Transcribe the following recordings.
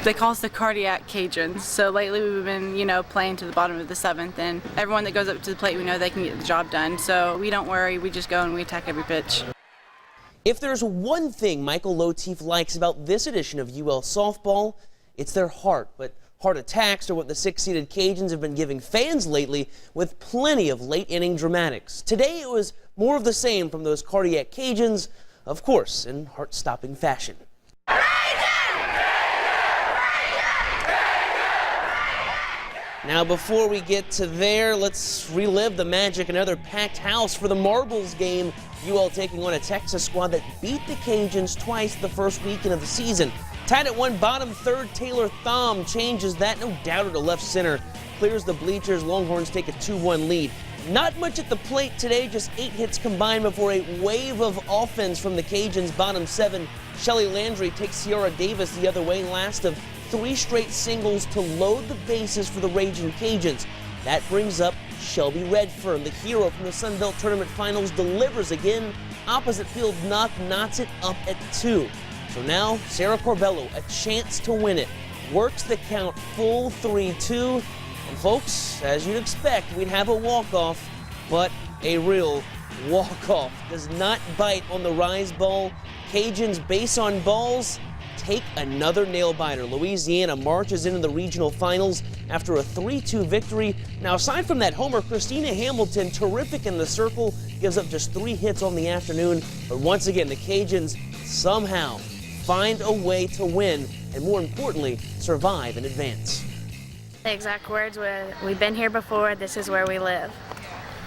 They call us the Cardiac Cajuns. So lately we've been, playing to the bottom of the 7th, and everyone that goes up to the plate, we know they can get the job done. So we don't worry, we just go and we attack every pitch. If there's one thing Michael Lotief likes about this edition of UL softball, it's their heart. But heart attacks are what the 6-seeded Cajuns have been giving fans lately, with plenty of late-inning dramatics. Today it was more of the same from those Cardiac Cajuns, of course, in heart-stopping fashion. Now, before we get to there, let's relive the magic. Another packed house for the Marbles game. UL taking on a Texas squad that beat the Cajuns twice the first weekend of the season. Tied at 1, bottom third, Taylor Thom changes that, no doubt, to left center. Clears the bleachers. Longhorns take a 2-1 lead. Not much at the plate today, just 8 hits combined before a wave of offense from the Cajuns. Bottom 7, Shelly Landry takes Sierra Davis the other way. Last of 3 straight singles to load the bases for the Raging Cajuns. That brings up Shelby Redfern, the hero from the Sun Belt Tournament Finals, delivers again. Opposite field knots it up at 2. So now Sarah Corbello, a chance to win it. Works the count full 3-2. And folks, as you'd expect, we'd have a walk-off, but a real walk-off. Does not bite on the rise ball. Cajuns base on balls. Take another nail-biter. Louisiana marches into the regional finals after a 3-2 victory. Now, aside from that homer, Christina Hamilton, terrific in the circle, gives up just 3 hits on the afternoon. But once again, the Cajuns somehow find a way to win and, more importantly, survive and advance. The exact words were, "We've been here before, this is where we live."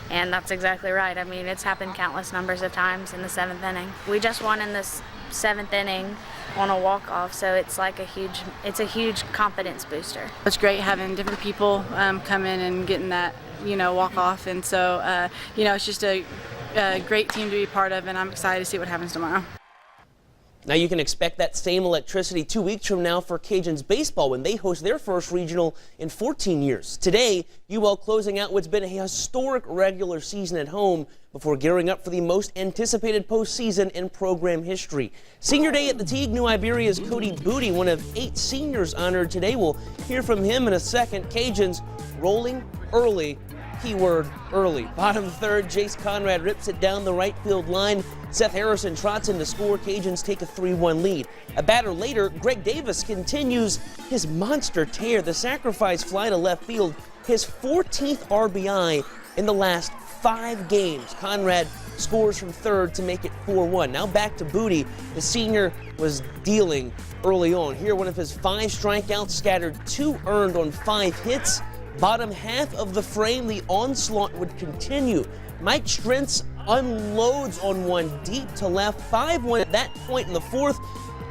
And that's exactly right. I mean, it's happened countless numbers of times in the 7th inning. We just won in this 7th inning on a walk-off, so it's like a huge confidence booster. It's great having different people come in and getting that, walk-off, and so, it's just a great team to be part of, and I'm excited to see what happens tomorrow. Now you can expect that same electricity 2 weeks from now for Cajuns baseball when they host their first regional in 14 years. Today, UL closing out what's been a historic regular season at home before gearing up for the most anticipated postseason in program history. Senior Day at the Teague, New Iberia's Cody Booty, one of 8 seniors honored today. We'll hear from him in a second. Cajuns rolling early. Keyword early. Bottom third, Jace Conrad rips it down the right field line. Seth Harrison trots in to score. Cajuns take a 3-1 lead. A batter later, Greg Davis continues his monster tear. The sacrifice fly to left field, his 14th RBI in the last 5 games. Conrad scores from third to make it 4-1. Now back to Booty. The senior was dealing early on. Here, one of his 5 strikeouts, scattered 2 earned on 5 hits. Bottom half of the frame, the onslaught would continue. Mike Strentz unloads on one deep to left. 5-1 at that point in the 4th.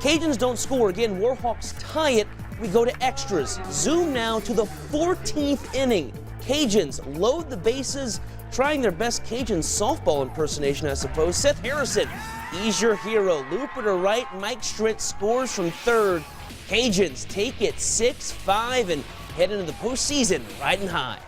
Cajuns don't score. Again, Warhawks tie it. We go to extras. Zoom now to the 14th inning. Cajuns load the bases, trying their best Cajun softball impersonation, I suppose. Seth Harrison, he's your hero. Looper to right. Mike Strentz scores from third. Cajuns take it 6-5 and head into the postseason riding high.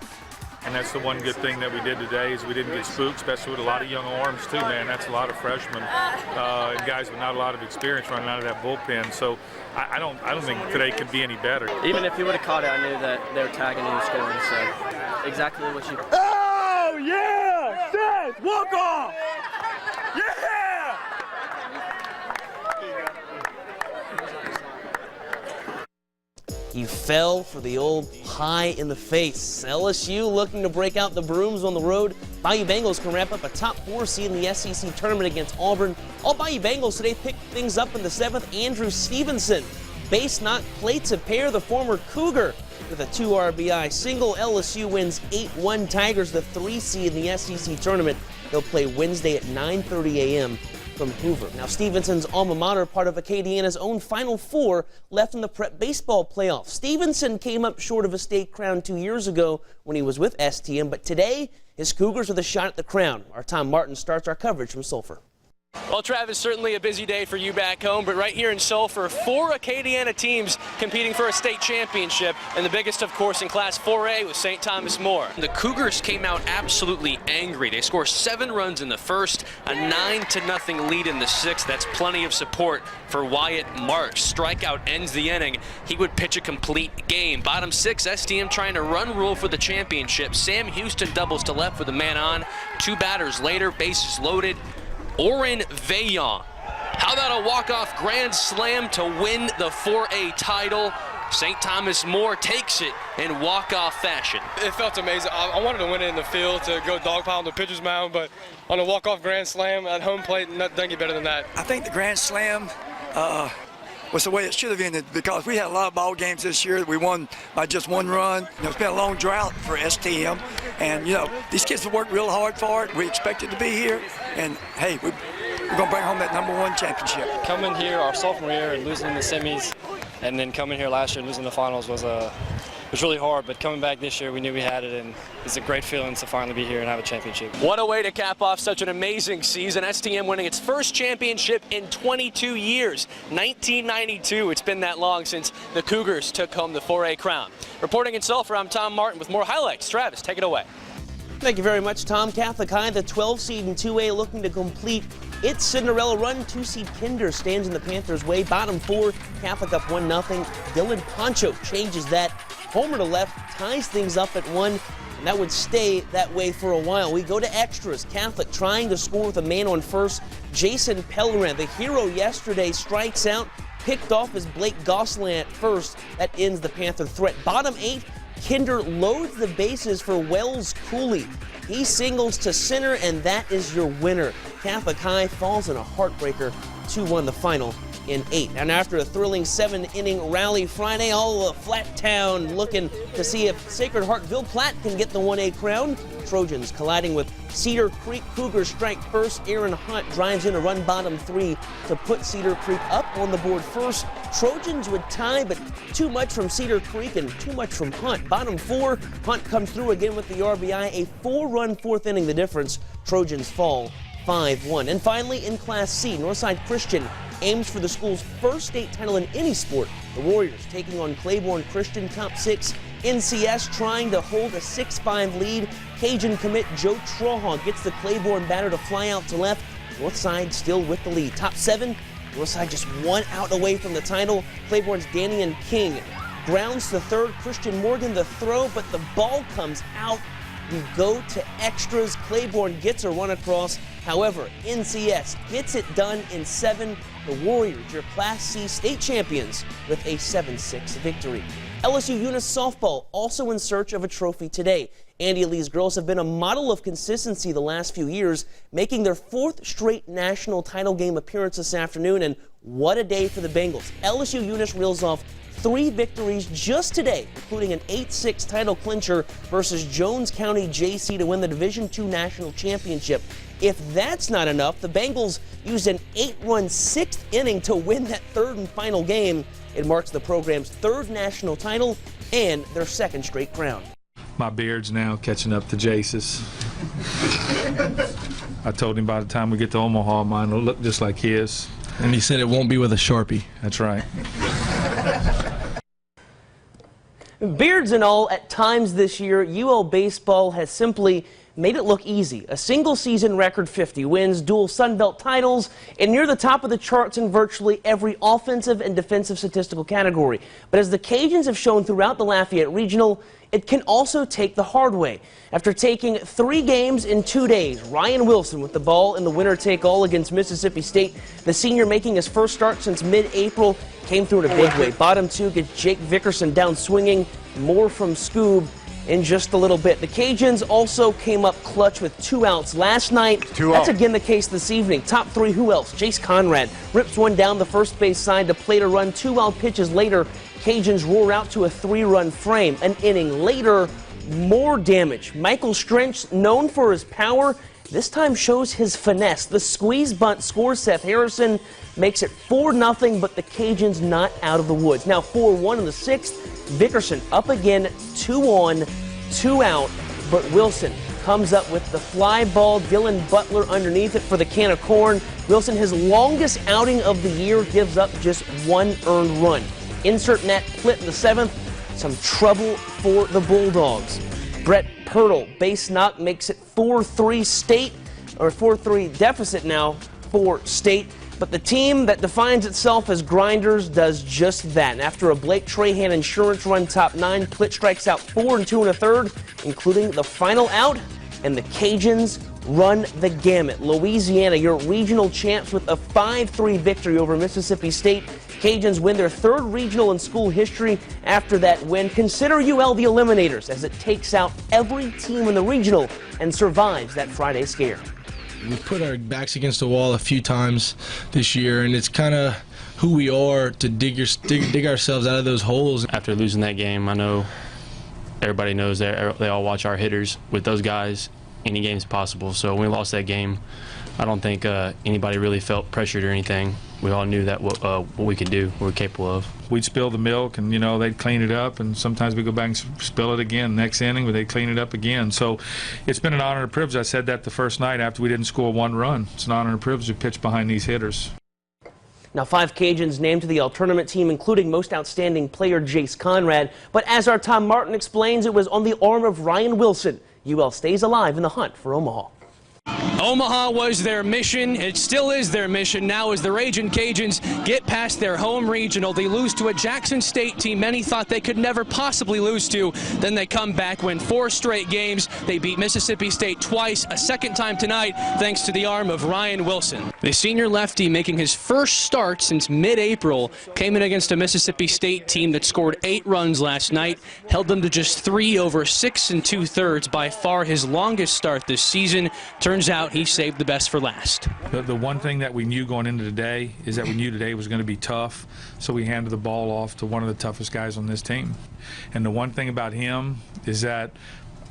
And that's the one good thing that we did today is we didn't get spooked, especially with a lot of young arms too, man. That's a lot of freshmen and guys with not a lot of experience running out of that bullpen. So I don't think today could be any better. Even if he would have caught it, I knew that they were tagging and scoring. So exactly what you. Oh yeah! Seth, walk off! Yeah! He fell for the old pie in the face. LSU looking to break out the brooms on the road. Bayou Bengals can wrap up a top 4 seed in the SEC tournament against Auburn. All Bayou Bengals today picked things up in the 7th. Andrew Stevenson, base knock plates a pair, the former Cougar, with a 2 RBI single. LSU wins 8-1. Tigers, the 3 seed in the SEC tournament. They'll play Wednesday at 9:30 a.m. from Hoover. Now, Stevenson's alma mater, part of Acadiana's own Final Four, left in the prep baseball playoffs. Stevenson came up short of a state crown 2 years ago when he was with STM, but today his Cougars are the shot at the crown. Our Tom Martin starts our coverage from Sulphur. Well, Travis, certainly a busy day for you back home, but right here in Sulphur, 4 Acadiana teams competing for a state championship, and the biggest, of course, in Class 4A was St. Thomas More. The Cougars came out absolutely angry. They scored 7 runs in the first, a 9-0 lead in the 6th. That's plenty of support for Wyatt Marks. Strikeout ends the inning. He would pitch a complete game. Bottom 6, STM trying to run rule for the championship. Sam Houston doubles to left with a man on. 2 batters later, bases loaded. Oren Veillon. How about a walk-off grand slam to win the 4A title? St. Thomas More takes it in walk-off fashion. It felt amazing. I wanted to win it in the field to go dogpile on the pitcher's mound, but on a walk-off grand slam at home plate, nothing doesn't get better than that. I think the grand slam was the way it should have ended, because we had a lot of ball games this year that we won by just 1 run. It's been a long drought for STM, and these kids have worked real hard for it. We expected to be here, and hey, we're going to bring home that #1 championship. Coming here our sophomore year and losing in the semis, and then coming here last year and losing the finals was really hard, but coming back this year we knew we had it, and it's a great feeling to finally be here and have a championship. What a way to cap off such an amazing season. STM winning its first championship in 22 years. 1992, it's been that long since the Cougars took home the 4A crown. Reporting in Sulphur, I'm Tom Martin with more highlights. Travis, take it away. Thank you very much, Tom. Catholic High, the 12 seed in 2A, looking to complete its Cinderella run. 2-seed Kinder stands in the Panthers' way. Bottom 4, Catholic up 1-0. Dylan Poncho changes that. Homer to left, ties things up at 1, and that would stay that way for a while. We go to extras. Catholic trying to score with a man on first. Jason Pellerin, the hero yesterday, strikes out, picked off as Blake Gosselin at first. That ends the Panther threat. Bottom 8, Kinder loads the bases for Wells Cooley. He singles to center, and that is your winner. Catholic High falls in a heartbreaker, 2-1 the final in 8. And after a thrilling 7-inning rally Friday, all of Flat Town looking to see if Sacred Heart Ville Platte can get the 1A crown. Trojans colliding with Cedar Creek. Cougars strike first. Aaron Hunt drives in a run bottom 3 to put Cedar Creek up on the board first. Trojans would tie, but too much from Cedar Creek and too much from Hunt. Bottom 4, Hunt comes through again with the RBI. A 4-run 4th inning the difference. Trojans fall 5-1. And finally, in Class C, Northside Christian aims for the school's first state title in any sport. The Warriors taking on Claiborne Christian, top 6. NCS trying to hold a 6-5 lead. Cajun commit Joe Trawhog gets the Claiborne batter to fly out to left. Northside still with the lead. Top 7, Northside just 1 out away from the title. Claiborne's Danian King grounds to third. Christian Morgan the throw, but the ball comes out. We go to extras. Claiborne gets a run across. However, NCS gets it done in 7. The Warriors, your Class C state champions, with a 7-6 victory. LSU Eunice softball also in search of a trophy today. Andy Lee's girls have been a model of consistency the last few years, making their 4th straight national title game appearance this afternoon, and what a day for the Bengals. LSU Eunice reels off 3 victories just today, including an 8-6 title clincher versus Jones County JC to win the Division II National Championship. If that's not enough, the Bengals used an 8-run 6th inning to win that 3rd and final game. It marks the program's 3rd national title and their 2nd straight crown. My beard's now catching up to Jace's. I told him by the time we get to Omaha, mine will look just like his. And he said it won't be with a Sharpie. That's right. Beards and all, at times this year, UL baseball has simply made it look easy. A single-season record 50 wins, dual Sun Belt titles, and near the top of the charts in virtually every offensive and defensive statistical category. But as the Cajuns have shown throughout the Lafayette Regional, it can also take the hard way. After taking 3 games in 2 days, Ryan Wilson with the ball in the winner-take-all against Mississippi State. The senior making his first start since mid-April came through in a big way. Bottom 2 gets Jake Vickerson down swinging. More from Scoob in just a little bit. The Cajuns also came up clutch with 2 outs last night. That's again the case this evening. Top 3, who else? Jace Conrad rips one down the first base side to plate a run. 2 out pitches later, Cajuns roar out to a 3-run frame. An inning later, more damage. Michael Strench, known for his power, this time shows his finesse. The squeeze bunt scores Seth Harrison, makes it 4-0, but the Cajuns not out of the woods. Now 4-1 in the 6th. Vickerson up again, 2 on, 2 out, but Wilson comes up with the fly ball. Dylan Butler underneath it for the can of corn. Wilson, his longest outing of the year, gives up just one earned run. Insert net Flit in the 7th. Some trouble for the Bulldogs. Brett Pirtle, base knock, makes it 4-3 State, or 4-3 deficit now for State. But the team that defines itself as grinders does just that. And after a Blake Trahan insurance run top 9, Plitt strikes out 4 2 1/3, including the final out, and the Cajuns run the gamut. Louisiana, your regional champs, with a 5-3 victory over Mississippi State. Cajuns win their 3rd regional in school history after that win. Consider UL the eliminators as it takes out every team in the regional and survives that Friday scare. We put our backs against the wall a few times this year, and it's kind of who we are to dig ourselves out of those holes. After losing that game, I know everybody knows that they all watch our hitters. With those guys, any game's possible. So when we lost that game, I don't think anybody really felt pressured or anything. We all knew that what we could do, what we're capable of. We'd spill the milk, and they'd clean it up, and sometimes we go back and spill it again next inning, but they'd clean it up again. So it's been an honor and a privilege. I said that the first night after we didn't score one run. It's an honor and a privilege to pitch behind these hitters. Now, 5 Cajuns named to the all-tournament team, including most outstanding player Jace Conrad. But as our Tom Martin explains, it was on the arm of Ryan Wilson. UL stays alive in the hunt for Omaha. Omaha was their mission. It still is their mission now as the Ragin' Cajuns get past their home regional. They lose to a Jackson State team many thought they could never possibly lose to. Then they come back, win 4 straight games. They beat Mississippi State twice, a second time tonight, thanks to the arm of Ryan Wilson. The senior lefty, making his first start since mid-April, came in against a Mississippi State team that scored 8 runs last night, held them to just 3 over 6 2/3, by far his longest start this season. Turns out he saved the best for last. The one thing that we knew going into today is that we knew today was going to be tough, so we handed the ball off to one of the toughest guys on this team. And the one thing about him is that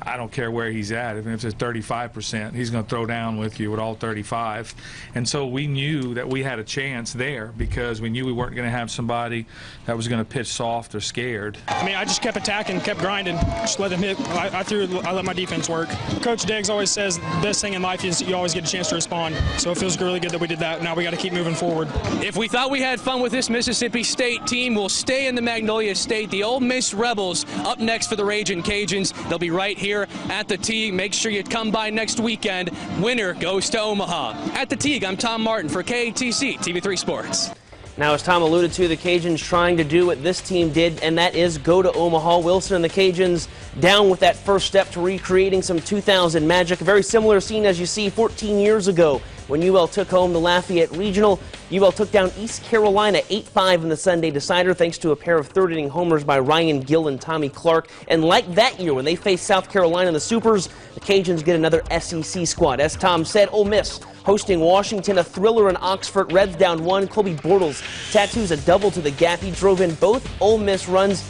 I don't care where he's at. If it's 35%, he's going to throw down with you with all 35. And so we knew that we had a chance there because we knew we weren't going to have somebody that was going to pitch soft or scared. I mean, I just kept attacking, kept grinding, just let them hit. I let my defense work. Coach Diggs always says the best thing in life is you always get a chance to respond. So it feels really good that we did that. Now we got to keep moving forward. If we thought we had fun with this Mississippi State team, we'll stay in the Magnolia State. The Ole Miss Rebels up next for the Ragin' Cajuns. They'll be right here at the Teague. Make sure you come by next weekend. Winner goes to Omaha. At the Teague, I'm Tom Martin for KATC TV3 Sports. Now, as Tom alluded to, the Cajuns trying to do what this team did, and that is go to Omaha. Wilson and the Cajuns down with that first step to recreating some 2000 magic. A very similar scene as you see 14 years ago when UL took home the Lafayette Regional. UL took down East Carolina 8-5 in the Sunday decider thanks to a pair of third-inning homers by Ryan Gill and Tommy Clark. And like that year when they faced South Carolina in the Supers, the Cajuns get another SEC squad. As Tom said, Ole Miss hosting Washington, a thriller in Oxford. Reds down 1. Colby Bortles tattoos a double to the gap. He drove in both Ole Miss runs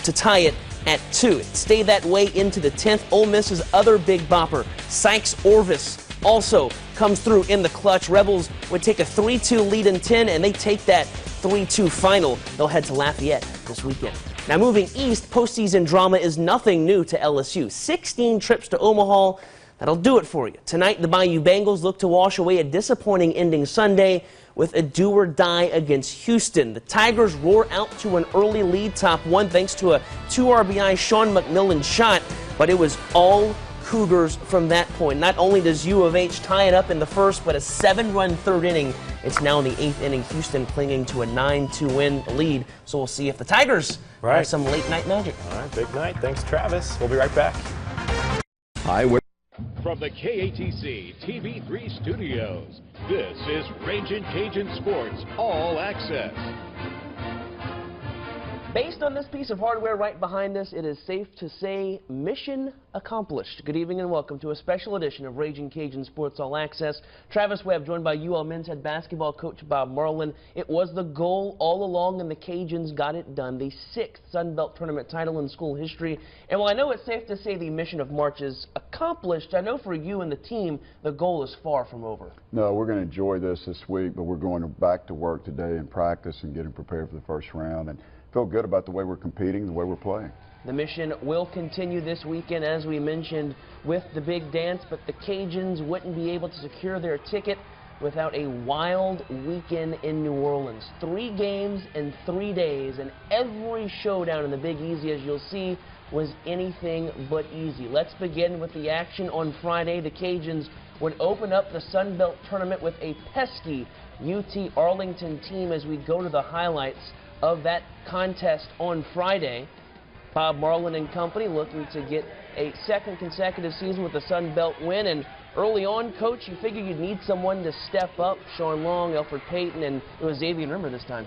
to tie it at 2. It stayed that way into the 10th. Ole Miss's other big bopper, Sykes Orvis, also comes through in the clutch. Rebels would take a 3-2 lead in 10, and they take that 3-2 final. They'll head to Lafayette this weekend. Now moving east, postseason drama is nothing new to LSU. 16 trips to Omaha. That'll do it for you. Tonight, the Bayou Bengals look to wash away a disappointing ending Sunday with a do-or-die against Houston. The Tigers roar out to an early lead, top 1, thanks to a 2 RBI Sean McMillan shot, but it was all Cougars from that point. Not only does U of H tie it up in the first, but a 7-run third inning. It's now in the 8th inning. Houston clinging to a 9-2 win lead. So we'll see if the Tigers have some late-night magic. All right, big night. Thanks, Travis. We'll be right back. Hi, from the KATC TV3 studios, this is Ragin' Cajun Sports All Access. Based on this piece of hardware right behind us, it is safe to say mission accomplished. Good evening and welcome to a special edition of Ragin' Cajun Sports All Access. Travis Webb joined by UL men's head basketball coach Bob Marlin. It was the goal all along and the Cajuns got it done. The 6th Sun Belt Tournament title in school history. And while I know it's safe to say the mission of March is accomplished, I know for you and the team, the goal is far from over. No, we're going to enjoy this week, but we're going back to work today and practice and getting prepared for the first round. And feel good about the way we're competing, the way we're playing. The mission will continue this weekend, as we mentioned, with the big dance, but the Cajuns wouldn't be able to secure their ticket without a wild weekend in New Orleans. 3 games in 3 days, and every showdown in the Big Easy, as you'll see, was anything but easy. Let's begin with the action on Friday. The Cajuns would open up the Sun Belt tournament with a pesky UT Arlington team as we go to the highlights of that contest on Friday. Bob Marlin and company looking to get a second consecutive season with the Sun Belt win, and early on, Coach, you figure you'd need someone to step up. Sean Long, Alfred Payton, and it was Xavier Rimmer this time.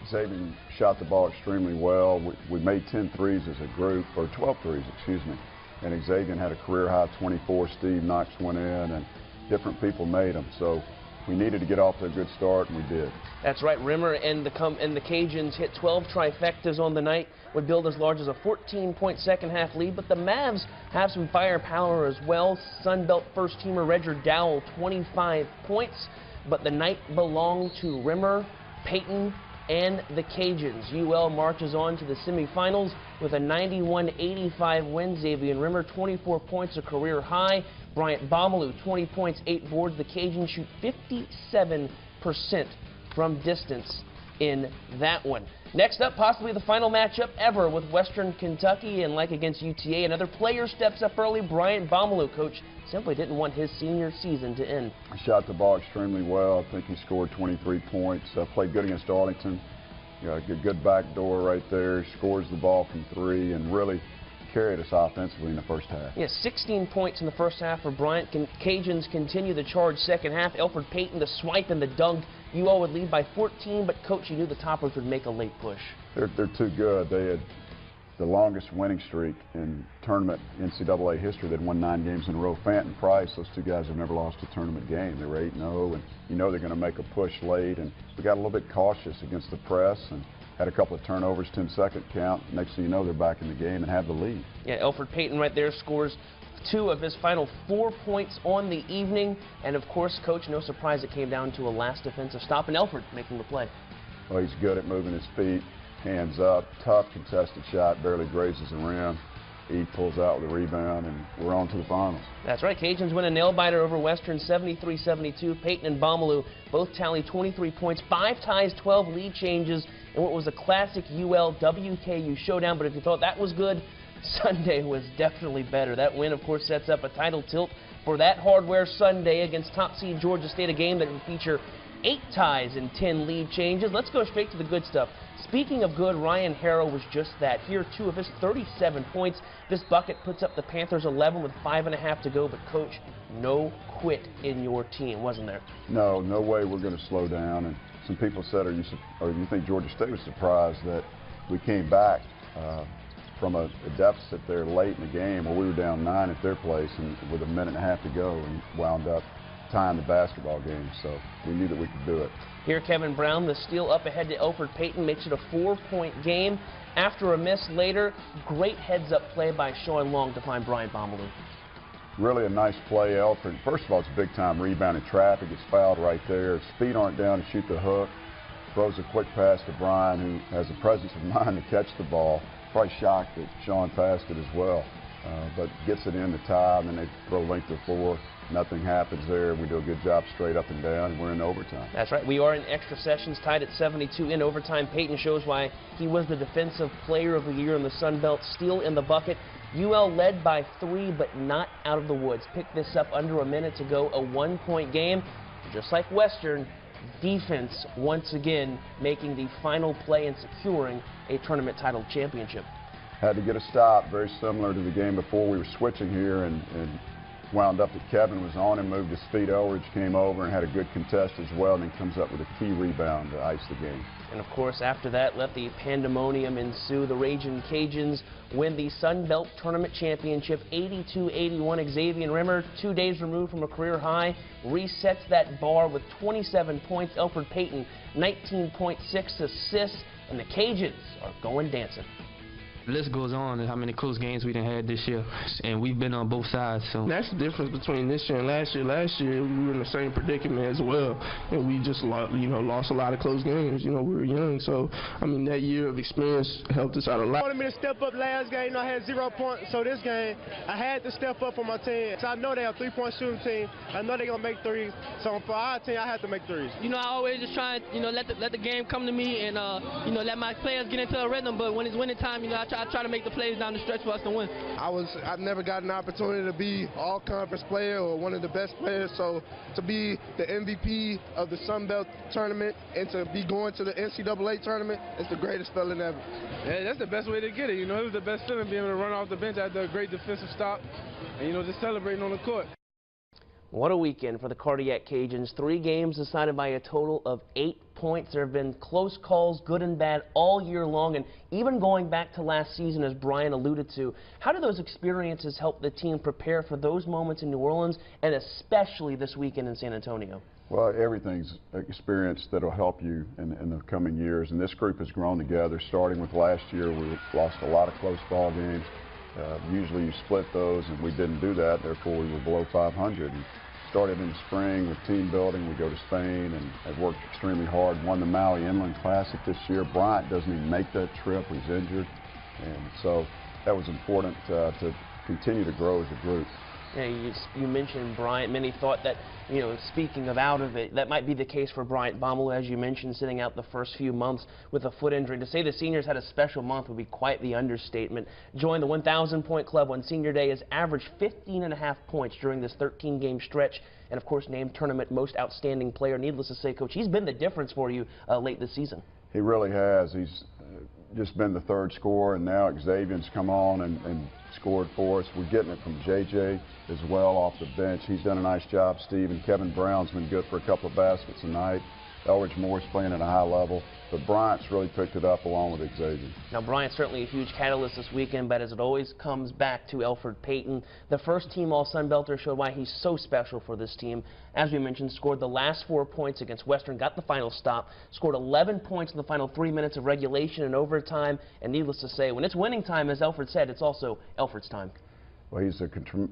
Xavier shot the ball extremely well. We made 10 threes as a group, or 12 threes, excuse me. And Xavier had a career high 24. Steve Knox went in, and different people made them. So we needed to get off to a good start, and we did. That's right. Rimmer and the Cajuns hit 12 trifectas on the night, would build as large as a 14-point second-half lead. But the Mavs have some firepower as well. Sun Belt first-teamer Redger Dowell, 25 points. But the night belonged to Rimmer, Payton, and the Cajuns. UL marches on to the semifinals with a 91-85 win. Xavier Rimmer, 24 points, a career high. Bryant Bommelou, 20 points, 8 boards. The Cajuns shoot 57% from distance in that one. Next up, possibly the final matchup ever with Western Kentucky, and like against UTA, another player steps up early. Bryant Bommelou, coach, simply didn't want his senior season to end. He shot the ball extremely well. I think he scored 23 points. Played good against Arlington. Good back door right there. Scores the ball from 3 and really carried us offensively in the first half. Yeah, 16 points in the first half for Bryant. Cajuns continue the charge second half. Alfred Payton, the swipe and the dunk. UL would lead by 14, but coach, you knew the Toppers would make a late push. They're too good. They had the longest winning streak in tournament NCAA history. They'd won 9 games in a row. Fant and Price, those 2 guys have never lost a tournament game. They were 8-0, and you know they're going to make a push late. And we got a little bit cautious against the press and had a couple of turnovers, 10-second count. Next thing you know, they're back in the game and have the lead. Yeah, Alfred Payton right there scores 2 of his final 4 points on the evening. And of course, coach, no surprise it came down to a last defensive stop, and Alfred making the play. Well, he's good at moving his feet, hands up, tough contested shot, barely grazes the rim. He pulls out with a rebound, and we're on to the finals. That's right. Cajuns win a nail-biter over Western, 73-72. Payton and Bommelou both tally 23 points, 5 ties, 12 lead changes, and what was a classic UL-WKU showdown. But if you thought that was good, Sunday was definitely better. That win, of course, sets up a title tilt for that hardware Sunday against top seed Georgia State, a game that would feature 8 ties and 10 lead changes. Let's go straight to the good stuff. Speaking of good, Ryan Harrow was just that. Here, 2 of his 37 points. This bucket puts up the Panthers 11 with 5.5 to go. But, coach, no quit in your team, wasn't there? No way we're going to slow down. And some people said, do you think Georgia State was surprised that we came back from a deficit there late in the game where we were down 9 at their place and with a minute and a half to go and wound up tying the basketball game. So we knew that we could do it. Here, Kevin Brown, the steal up ahead to Alfred Payton, makes it a 4-point game. After a miss later, great heads-up play by Sean Long to find Bryant Bommelou. Really a nice play, Alfred. First of all, it's a big-time rebound in traffic. Gets fouled right there. His feet aren't down to shoot the hook. Throws a quick pass to Brian, who has the presence of mind to catch the ball. Probably shocked that Sean passed it as well. But gets it in the tie, and then they throw length to the floor. Nothing happens there. We do a good job straight up and down, and we're in overtime. That's right. We are in extra sessions, tied at 72 in overtime. Payton shows why he was the Defensive Player of the Year in the Sun Belt. Steal in the bucket. UL led by 3, but not out of the woods. Picked this up under a minute to go. A 1-point game. Just like Western, defense once again making the final play and securing a tournament title championship. Had to get a stop, very similar to the game before. We were switching here and wound up that Kevin was on and moved his feet. Elridge came over and had a good contest as well, and then comes up with a key rebound to ice the game. And of course, after that, let the pandemonium ensue. The Ragin' Cajuns win the Sun Belt Tournament Championship 82-81. Xavier Rimmer, 2 days removed from a career high, resets that bar with 27 points. Alfred Payton, 19.6 assists, and the Cajuns are going dancing. The list goes on and how many close games we done had this year, and we've been on both sides. So that's the difference between this year and last year. Last year we were in the same predicament as well, and we just lost a lot of close games. We were young, so I mean that year of experience helped us out a lot. I wanted me to step up last game. I had 0 points, so this game I had to step up for my team. So I know they're a 3-point shooting team. I know they're gonna make threes. So for our team, I have to make threes. I always just try and let the game come to me and let my players get into a rhythm. But when it's winning time, I try to make the plays down the stretch for us to win. I've never got an opportunity to be all-conference player or one of the best players. So to be the MVP of the Sun Belt tournament and to be going to the NCAA tournament, it's the greatest feeling ever. Yeah, that's the best way to get it. It was the best feeling being able to run off the bench after a great defensive stop and just celebrating on the court. What a weekend for the Cardiac Cajuns. 3 games decided by a total of 8 points. There have been close calls, good and bad, all year long, and even going back to last season, as Brian alluded to. How do those experiences help the team prepare for those moments in New Orleans, and especially this weekend in San Antonio? Well, everything's experience that will help you in the coming years, and this group has grown together. Starting with last year, we lost a lot of close ball games. Usually you split those, and we didn't do that, therefore we were below 500. And started in the spring with team building. We go to Spain and have worked extremely hard. Won the Maui Inland Classic this year. Bryant doesn't even make that trip. He's injured. And so that was important to continue to grow as a group. Yeah, you mentioned Bryant. Many thought that, speaking of out of it, that might be the case for Bryant Baumel, as you mentioned, sitting out the first few months with a foot injury. To say the seniors had a special month would be quite the understatement. Joined the 1,000-point club on senior day, has averaged 15.5 points during this 13-game stretch, and of course named tournament most outstanding player. Needless to say, Coach, he's been the difference for you late this season. He really has. He's just been the third scorer, and now Xavier's come on and scored for us. We're getting it from JJ as well off the bench. He's done a nice job, Steve, and Kevin Brown's been good for a couple of baskets tonight. Elridge Moore's playing at a high level, but Bryant's really picked it up along with Xavier. Now, Bryant's certainly a huge catalyst this weekend, but as it always comes back to Elfrid Payton, the first team All-Sun Belter showed why he's so special for this team. As we mentioned, scored the last 4 points against Western, got the final stop, scored 11 points in the final 3 minutes of regulation and overtime, and needless to say, when it's winning time, as Elfrid said, it's also Elfrid's time. Well, he's a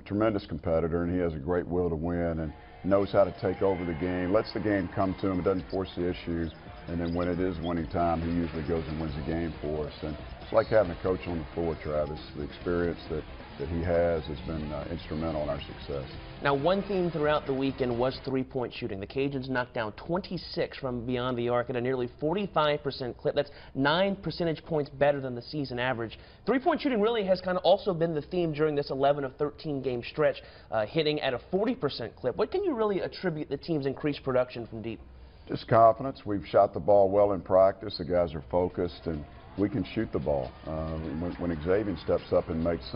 tremendous competitor, and he has a great will to win and knows how to take over the game, lets the game come to him, doesn't force the issues, and then when it is winning time, he usually goes and wins the game for us. And it's like having a coach on the floor, Travis. The experience that he has been instrumental in our success. Now, one theme throughout the weekend was three-point shooting. The Cajuns knocked down 26 from beyond the arc at a nearly 45% clip. That's 9 percentage points better than the season average. Three-point shooting really has kind of also been the theme during this 11 of 13 game stretch, hitting at a 40% clip. What can you really attribute the team's increased production from deep? Just confidence. We've shot the ball well in practice. The guys are focused, and we can shoot the ball. When Xavier steps up and makes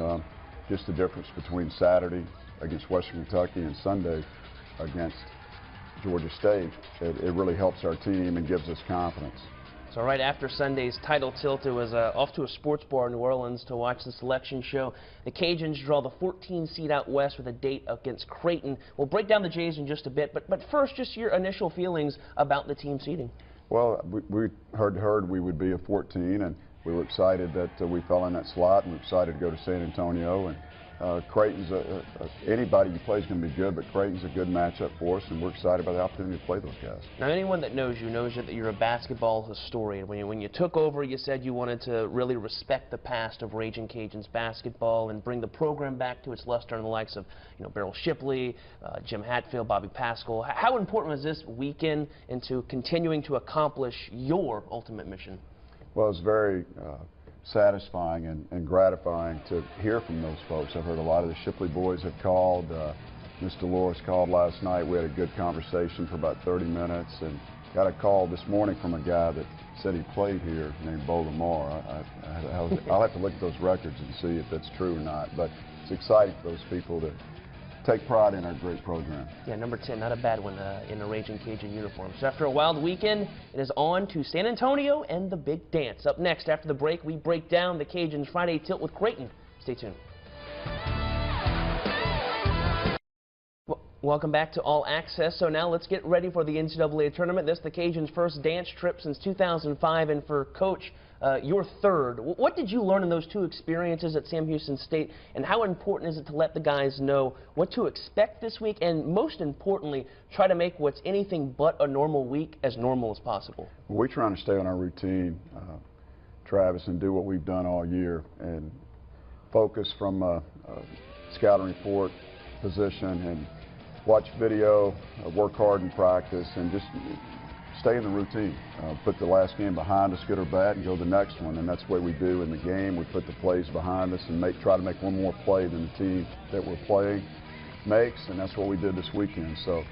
just the difference between Saturday against Western Kentucky and Sunday against Georgia State, it really helps our team and gives us confidence. So right after Sunday's title tilt, it was off to a sports bar in New Orleans to watch the selection show. The Cajuns draw the 14 seed out west with a date against Creighton. We'll break down the Jays in just a bit, but first, just your initial feelings about the team seeding. Well, we heard we would be a 14, and we were excited that we fell in that slot, and we're excited to go to San Antonio. And Creighton's anybody you play is going to be good, but Creighton's a good matchup for us, and we're excited about the opportunity to play those guys. Now, anyone that knows you knows that you're a basketball historian. When you took over, you said you wanted to really respect the past of Raging Cajuns basketball and bring the program back to its luster, and the likes of Beryl Shipley, Jim Hatfield, Bobby Pascal. How important was this weekend into continuing to accomplish your ultimate mission? Well, it's very satisfying and gratifying to hear from those folks. I've heard a lot of the Shipley boys have called. Mr. Loris called last night. We had a good conversation for about 30 minutes, and got a call this morning from a guy that said he played here named Bo Lamar. I'll have to look at those records and see if that's true or not, but it's exciting for those people to take pride in our great program. Yeah, number 10, not a bad one in a Raging Cajun uniform. So after a wild weekend, it is on to San Antonio and the big dance. Up next, after the break, we break down the Cajuns' Friday tilt with Creighton. Stay tuned. Welcome back to All Access. So now let's get ready for the NCAA tournament. This is the Cajuns' first dance trip since 2005, and for Coach your third. What did you learn in those two experiences at Sam Houston State, and how important is it to let the guys know what to expect this week, and most importantly, try to make what's anything but a normal week as normal as possible? Well, we're trying to stay on our routine, Travis, and do what we've done all year, and focus from a scouting report position and watch video, work hard in practice, and just stay in the routine. Put the last game behind us, good or bad, and go to the next one. And that's what we do in the game. We put the plays behind us and try to make one more play than the team that we're playing makes, and that's what we did this weekend. So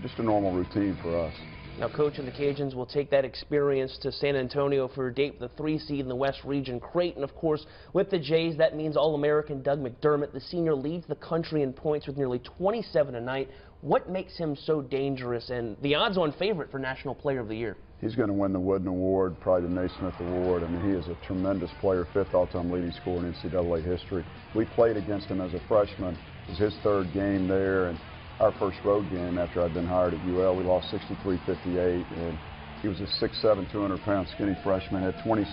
just a normal routine for us. Now, Coach, and the Cajuns will take that experience to San Antonio for a date with the 3 seed in the West Region. Creighton, of course, with the Jays, that means All-American Doug McDermott, the senior, leads the country in points with nearly 27 a night. What makes him so dangerous and the odds-on favorite for National Player of the Year? He's going to win the Wooden Award, probably the Naismith Award. I mean, he is a tremendous player, 5th all-time leading scorer in NCAA history. We played against him as a freshman. It was his 3rd game there, and our first road game after I'd been hired at UL, we lost 63-58, and he was a 6'7", 200-pound skinny freshman, had 12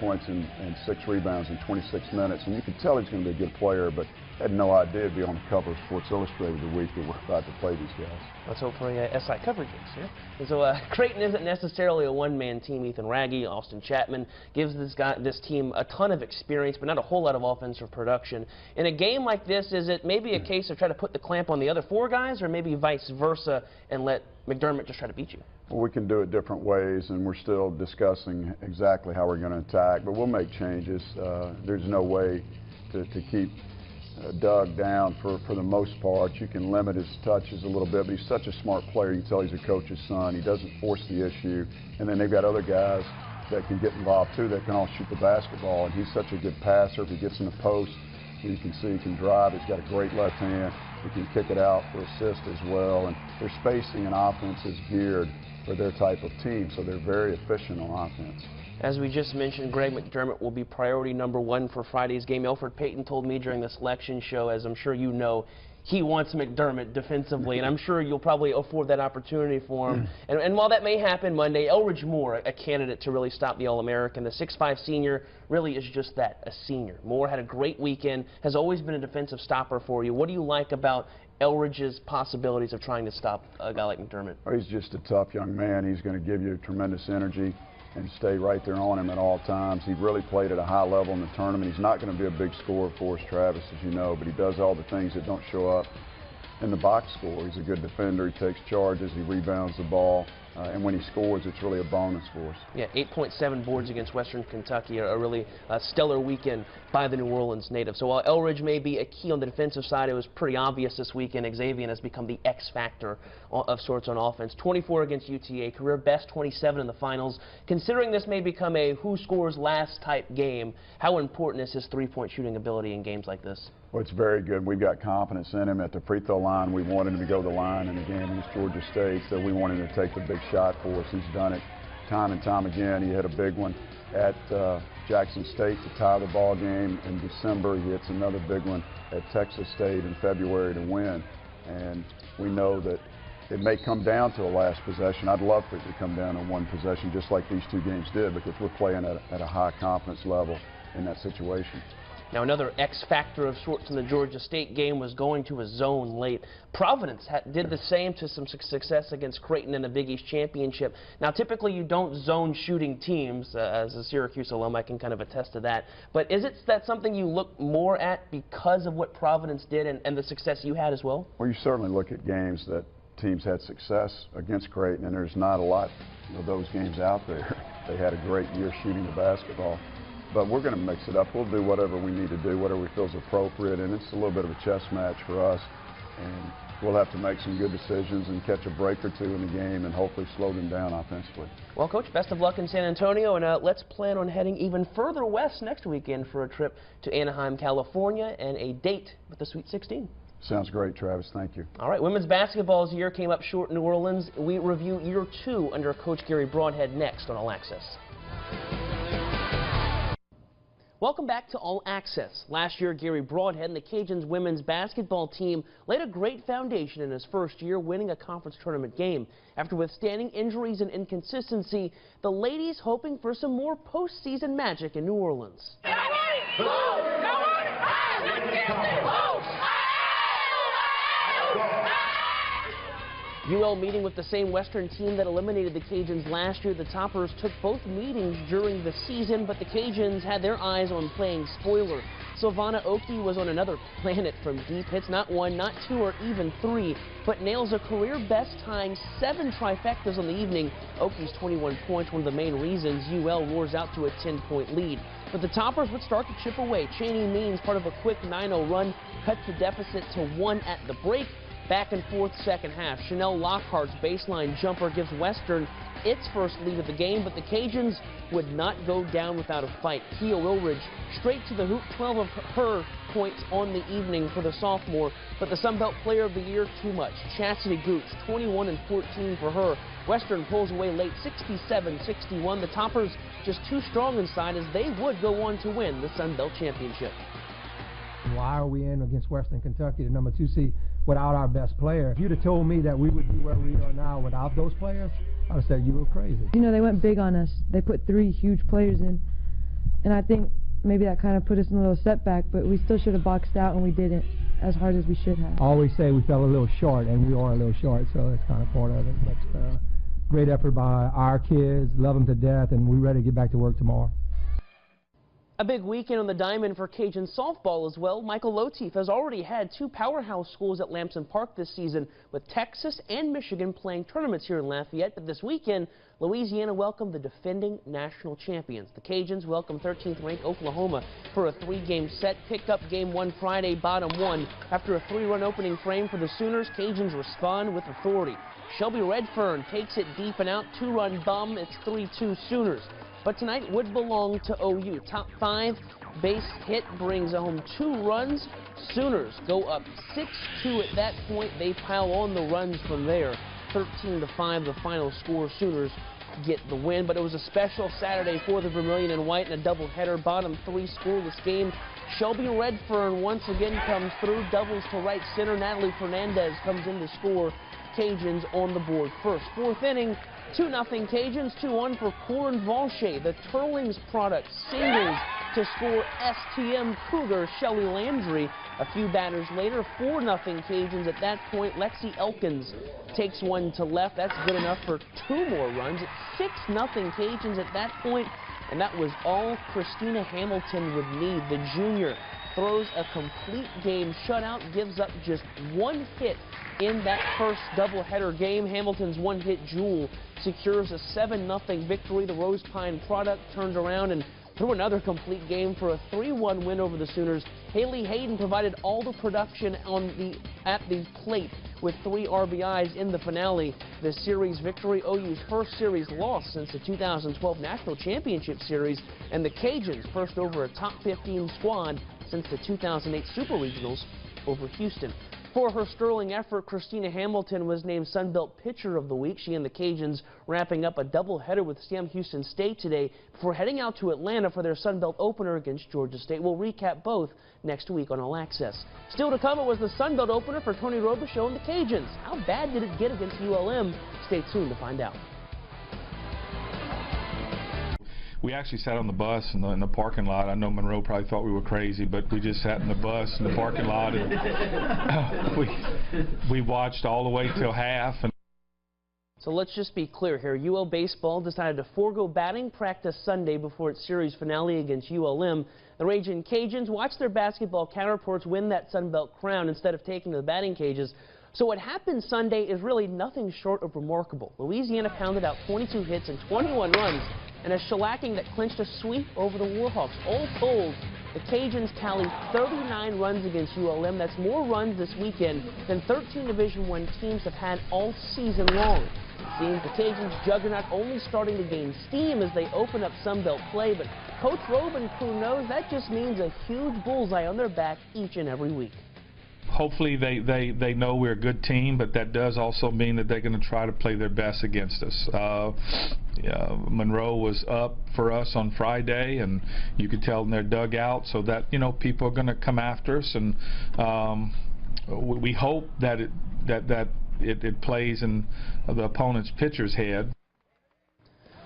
points and 6 rebounds in 26 minutes, and you could tell he's going to be a good player, but had no idea he'd be on the cover of Sports Illustrated the week that we're about to play these guys. Let's hope for a SI coverage. Yeah? And so Creighton isn't necessarily a one-man team. Ethan Raggy, Austin Chapman gives this team a ton of experience, but not a whole lot of offensive production. In a game like this, is it maybe a case of trying to put the clamp on the other 4 guys, or maybe vice versa and let McDermott just try to beat you? Well, we can do it different ways, and we're still discussing exactly how we're going to attack, but we'll make changes. There's no way to keep Doug down for the most part. You can limit his touches a little bit, but he's such a smart player. You can tell he's a coach's son. He doesn't force the issue. And then they've got other guys that can get involved too that can all shoot the basketball. And he's such a good passer. If he gets in the post, you can see he can drive. He's got a great left hand. He can kick it out for assist as well. And their spacing and offense is geared for their type of team, so they're very efficient on offense. As we just mentioned, Greg McDermott will be priority number 1 for Friday's game. Alfred Payton told me during the selection show, as I'm sure you know, he wants McDermott defensively, and I'm sure you'll probably afford that opportunity for him. And while that may happen Monday, Elridge Moore, a candidate to really stop the All-American, the 6'5" senior, really is just that, a senior. Moore had a great weekend, has always been a defensive stopper for you. What do you like about Elridge's possibilities of trying to stop a guy like McDermott? Well, he's just a tough young man. He's going to give you tremendous energy and stay right there on him at all times. He really played at a high level in the tournament. He's not going to be a big scorer for us, Travis, as you know, but he does all the things that don't show up in the box score. He's a good defender. He takes charges. He rebounds the ball. And when he scores, it's really a bonus for us. Yeah, 8.7 boards against Western Kentucky, a really stellar weekend by the New Orleans native. So while Elridge may be a key on the defensive side, it was pretty obvious this weekend. Xavier has become the X factor of sorts on offense. 24 against UTA, career best 27 in the finals. Considering this may become a who scores last type game, how important is his three-point shooting ability in games like this? Well, it's very good. We've got confidence in him at the free throw line. We wanted him to go to the line in the game against Georgia State, so we wanted him to take the big shot for us. He's done it time and time again. He hit a big one at Jackson State to tie the ball game in December. He hits another big one at Texas State in February to win. And we know that it may come down to a last possession. I'd love for it to come down to one possession, just like these 2 games did, because we're playing at a high confidence level in that situation. Now, another X factor of sorts in the Georgia State game was going to a zone late. Providence did the same to some success against Creighton in the Big East Championship. Now, typically you don't zone shooting teams. As a Syracuse alum, I can kind of attest to that. But is that something you look more at because of what Providence did and the success you had as well? Well, you certainly look at games that teams had success against Creighton, and there's not a lot of those games out there. They had a great year shooting the basketball. But we're going to mix it up. We'll do whatever we need to do, whatever we feel is appropriate, and it's a little bit of a chess match for us. And we'll have to make some good decisions and catch a break or 2 in the game and hopefully slow them down offensively. Well, Coach, best of luck in San Antonio, and let's plan on heading even further west next weekend for a trip to Anaheim, California, and a date with the Sweet 16. Sounds great, Travis. Thank you. All right, women's basketball's year came up short in New Orleans. We review year 2 under Coach Gary Broadhead next on All Access. Welcome back to All Access. Last year, Gary Broadhead and the Cajuns women's basketball team laid a great foundation in his first year, winning a conference tournament game. After withstanding injuries and inconsistency, the ladies hoping for some more postseason magic in New Orleans. UL meeting with the same Western team that eliminated the Cajuns last year. The Toppers took both meetings during the season, but the Cajuns had their eyes on playing spoiler. Silvana Oki was on another planet from deep. Hits not one, not two, or even three, but nails a career best, tying 7 trifectas on the evening. Oki's 21 points, one of the main reasons UL roars out to a 10-point lead. But the Toppers would start to chip away. Cheney Means, part of a quick 9-0 run, cuts the deficit to 1 at the break. Back and forth second half. Chanel Lockhart's baseline jumper gives Western its first lead of the game, but the Cajuns would not go down without a fight. Kia Wilridge straight to the hoop, 12 of her points on the evening for the sophomore, but the Sunbelt Player of the Year, too much. Chastity Gooch, 21 and 14 for her. Western pulls away late, 67-61. The Toppers just too strong inside, as they would go on to win the Sunbelt Championship. Why are we in against Western Kentucky, the number 2 seed, without our best player? If you'd have told me that we would be where we are now without those players, I'd have said you were crazy. You know, they went big on us. They put 3 huge players in, and I think maybe that kind of put us in a little setback, but we still should have boxed out, and we didn't as hard as we should have. I always say we fell a little short, and we are a little short, so that's kind of part of it. But great effort by our kids, love them to death, and we're ready to get back to work tomorrow. A big weekend on the diamond for Cajun softball as well. Michael Lotief has already had 2 powerhouse schools at Lamson Park this season, with Texas and Michigan playing tournaments here in Lafayette. But this weekend, Louisiana welcomed the defending national champions. The Cajuns welcomed 13th-ranked Oklahoma for a 3-game set. Picked up game 1 Friday, bottom 1. After a 3-run opening frame for the Sooners, Cajuns respond with authority. Shelby Redfern takes it deep and out, 2-run bum. It's 3-2 Sooners. But tonight would belong to OU. Top 5 base hit brings home 2 runs. Sooners go up 6-2 at that point. They pile on the runs from there. 13-5 the final score. Sooners get the win. But it was a special Saturday for the Vermilion and White in a doubleheader. Bottom 3 scoreless game. Shelby Redfern once again comes through. Doubles to right center. Natalie Fernandez comes in to score. Cajuns on the board first. 4th inning. 2-0 Cajuns, 2-1 for Corin Valche. The Turlings product singles to score STM Cougar Shelly Landry. A few batters later, 4-0 Cajuns. At that point, Lexi Elkins takes one to left. That's good enough for 2 more runs. It's 6-0 Cajuns at that point, and that was all Christina Hamilton would need. The junior throws a complete game shutout, gives up just 1 hit in that first doubleheader game. Hamilton's 1-hit jewel secures a 7-0 victory. The Rose Pine product turned around and threw another complete game for a 3-1 win over the Sooners. Haley Hayden provided all the production at the plate with 3 RBIs in the finale. The series victory, OU's first series loss since the 2012 National Championship Series, and the Cajuns first over a top 15 squad since the 2008 Super Regionals over Houston. For her sterling effort, Christina Hamilton was named Sunbelt Pitcher of the Week. She and the Cajuns wrapping up a doubleheader with Sam Houston State today before heading out to Atlanta for their Sunbelt opener against Georgia State. We'll recap both next week on All Access. Still to come, it was the Sunbelt opener for Tony Robichaux and the Cajuns. How bad did it get against ULM? Stay tuned to find out. We actually sat on the bus in the parking lot. I know Monroe probably thought we were crazy, but we just sat in the bus in the parking lot, and we watched all the way till half. So let's just be clear here. UL baseball decided to forego batting practice Sunday before its series finale against ULM. The Ragin' Cajuns watched their basketball counterparts win that Sunbelt crown instead of taking to the batting cages. So what happened Sunday is really nothing short of remarkable. Louisiana pounded out 22 hits and 21 runs, and a shellacking that clinched a sweep over the Warhawks. All told, the Cajuns tallied 39 runs against ULM. That's more runs this weekend than 13 Division I teams have had all season long. It seems the Cajuns' juggernaut only starting to gain steam as they open up Sunbelt play, but Coach Robe and crew knows that just means a huge bullseye on their back each and every week. Hopefully they know we're a good team, but that does also mean that they're going to try to play their best against us. Monroe was up for us on Friday, and you could tell in their dugout, so that people are going to come after us, and we hope that it plays in the opponent's pitcher's head.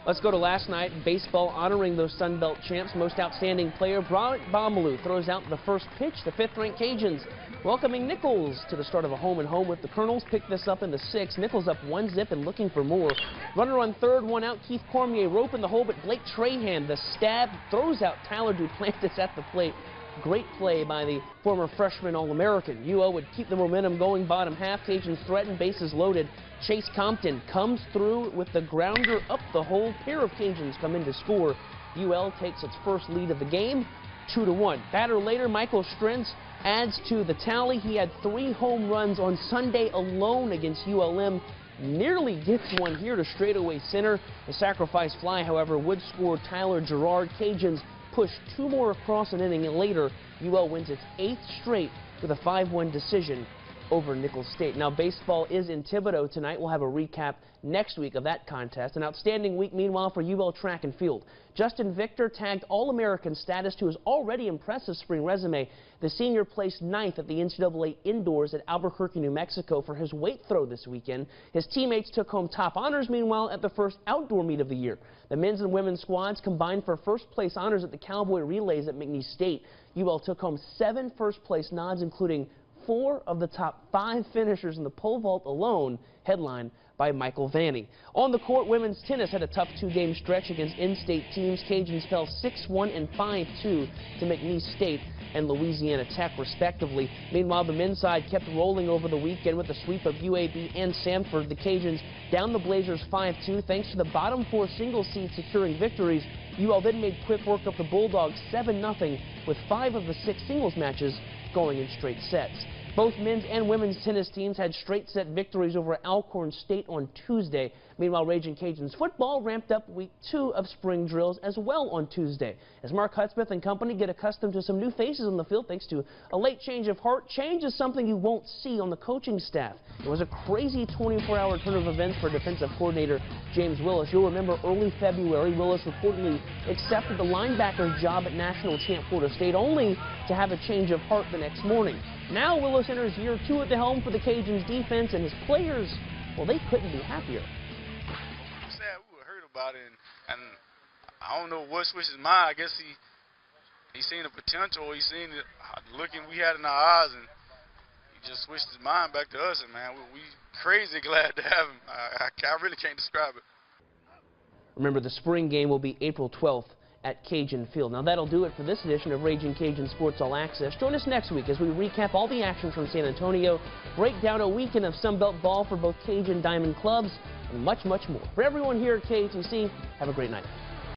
Let's go to last night. Baseball honoring those Sun Belt champs. Most outstanding player, Bryant Bomaloo, throws out the first pitch. The 5th-ranked Cajuns welcoming Nichols to the start of a home-and-home with the Colonels. Pick this up in the 6th. Nichols up 1-zip and looking for more. Runner on third, 1 out. Keith Cormier rope in the hole, but Blake Trahan, the stab, throws out Tyler Duplantis at the plate. Great play by the former freshman All-American. UO would keep the momentum going bottom half. Cajuns threaten, bases loaded. Chase Compton comes through with the grounder up the hole. Pair of Cajuns come in to score. UL takes its first lead of the game, 2-1. Batter later, Michael Strentz adds to the tally. He had 3 home runs on Sunday alone against ULM. Nearly gets one here to straightaway center. The sacrifice fly, however, would score Tyler Gerard. Cajuns push 2 more across an inning later. UL wins its 8th straight with a 5-1 decision over Nicholls State. Now, baseball is in Thibodaux tonight. We'll have a recap next week of that contest. An outstanding week, meanwhile, for UL track and field. Justin Victor tagged All-American status to his already impressive spring resume. The senior placed 9th at the NCAA Indoors at Albuquerque, New Mexico for his weight throw this weekend. His teammates took home top honors, meanwhile, at the first outdoor meet of the year. The men's and women's squads combined for first-place honors at the Cowboy Relays at McNeese State. UL took home 7 first-place nods, including 4 of the top 5 finishers in the pole vault alone, headlined by Michael Vanny. On the court, women's tennis had a tough 2-game stretch against in-state teams. Cajuns fell 6-1 and 5-2 to McNeese State and Louisiana Tech, respectively. Meanwhile, the men's side kept rolling over the weekend with a sweep of UAB and Samford. The Cajuns down the Blazers 5-2 thanks to the bottom 4 singles seeds securing victories. UL then made quick work of the Bulldogs 7-0 with 5 of the 6 singles matches going in straight sets. Both men's and women's tennis teams had straight set victories over Alcorn State on Tuesday. Meanwhile, Raging Cajuns football ramped up week 2 of spring drills as well on Tuesday, as Mark Hudspeth and company get accustomed to some new faces on the field thanks to a late change of heart. Change is something you won't see on the coaching staff. It was a crazy 24-hour turn of events for defensive coordinator James Willis. You'll remember early February, Willis reportedly accepted the linebacker job at national champ Florida State, only to have a change of heart the next morning. Now Willis enters year 2 at the helm for the Cajuns defense, and his players, well, they couldn't be happier. Sad we were hurt about it, and I don't know what switched his mind. I guess he seen the potential, he seen the looking we had in our eyes, and he just switched his mind back to us. And man, we crazy glad to have him. I really can't describe it. Remember, the spring game will be April 12th at Cajun Field. Now that'll do it for this edition of Raging Cajun Sports All Access. Join us next week as we recap all the action from San Antonio, break down a weekend of Sunbelt ball for both Cajun Diamond clubs, and much, much more. For everyone here at KATC, have a great night.